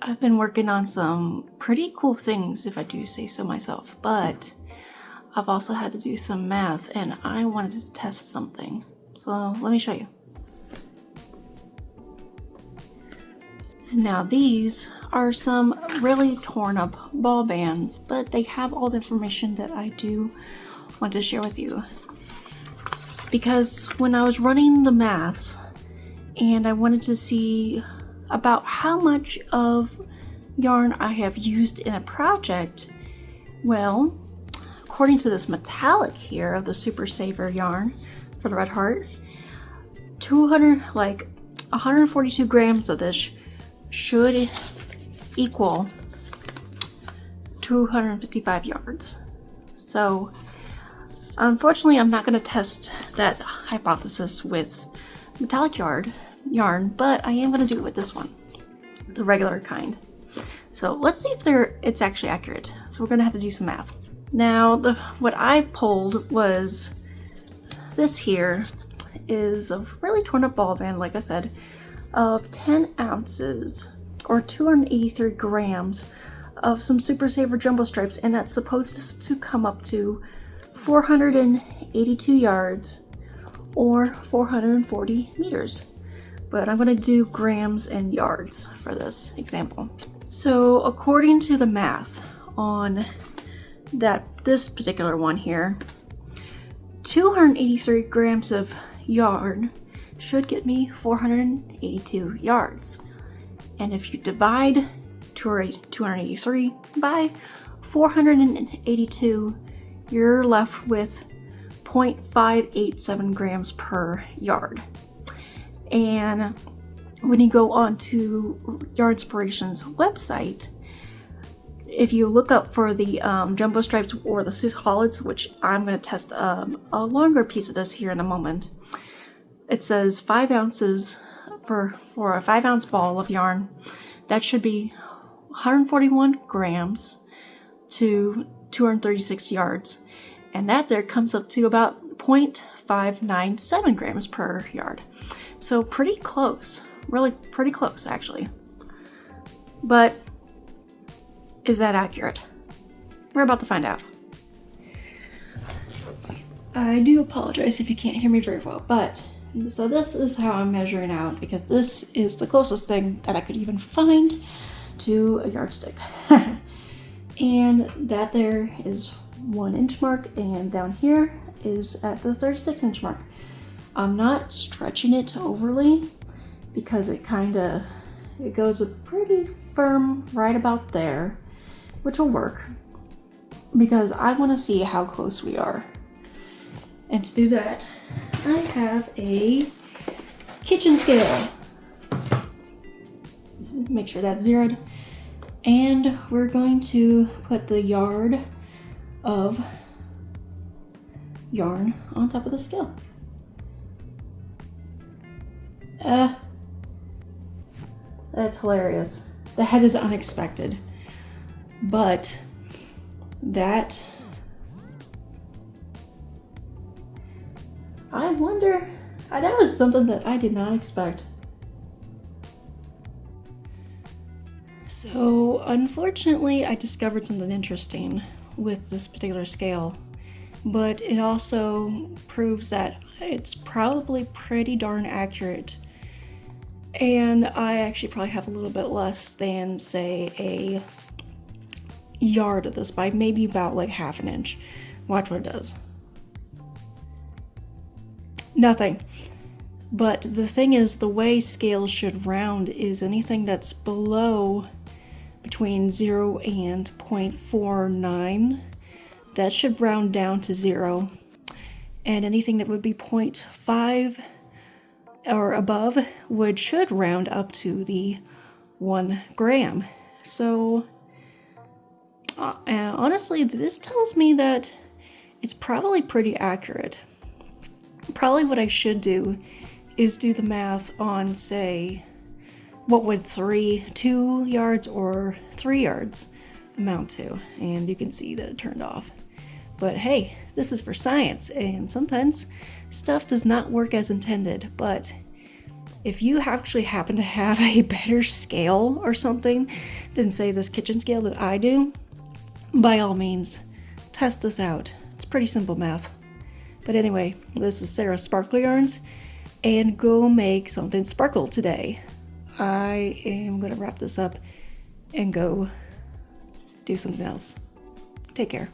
I've been working on some pretty cool things, if I do say so myself, but I've also had to do some math and I wanted to test something. So let me show you. Now these are some really torn up ball bands, but they have all the information that I do want to share with you. Because when I was running the maths and I wanted to see about how much of yarn I have used in a project, well, according to this metallic here of the Super Saver yarn for the Red Heart, 142 grams of this should equal 255 yards. So unfortunately, I'm not going to test that hypothesis with metallic yarn, but I am going to do it with this one, the regular kind. So let's see if it's actually accurate. So we're going to have to do some math. Now, what I pulled was this here is a really torn up ball band, like I said, of 10 ounces or 283 grams of some Super Saver jumbo stripes, and that's supposed to come up to 482 yards or 440 meters. But I'm going to do grams and yards for this example. So according to the math on this particular one here, 283 grams of yarn should get me 482 yards. And if you divide 283 by 482, you're left with 0.587 grams per yard. And when you go on to Yarnspiration's website, if you look up for the jumbo stripes or the solids, which I'm going to test a longer piece of this here in a moment, it says 5 ounces for a 5-ounce ball of yarn. That should be 141 grams to 236 yards. And that there comes up to about 0.597 grams per yard. So pretty close, really pretty close actually. But is that accurate? We're about to find out. I do apologize if you can't hear me very well, but so this is how I'm measuring out, because this is the closest thing that I could even find to a yardstick. And that there is 1 inch mark, and down here is at the 36 inch mark. I'm not stretching it overly because it goes pretty firm right about there, which will work because I want to see how close we are. And to do that, I have a kitchen scale. Make sure that's zeroed. And we're going to put the yard of yarn on top of the scale. That's hilarious. That is unexpected. But that, I wonder, that was something that I did not expect. So unfortunately, I discovered something interesting with this particular scale, but it also proves that it's probably pretty darn accurate. And I actually probably have a little bit less than, say, a yard of this by maybe about like half an inch. Watch what it does. Nothing. But the thing is, the way scales should round is anything that's below between 0 and 0.49, that should round down to 0. And anything that would be 0.5 or above should round up to the 1 gram. So honestly, this tells me that it's probably pretty accurate. Probably what I should do is do the math on, say, what would 2 yards or 3 yards amount to, and you can see that it turned off. But hey, this is for science, and sometimes stuff does not work as intended, but If you actually happen to have a better scale or something than, say, this kitchen scale that I do, by all means, test this out. It's pretty simple math. But anyway, this is Sarah's Sparkle Yarns, and go make something sparkle today. I am going to wrap this up and go do something else. Take care.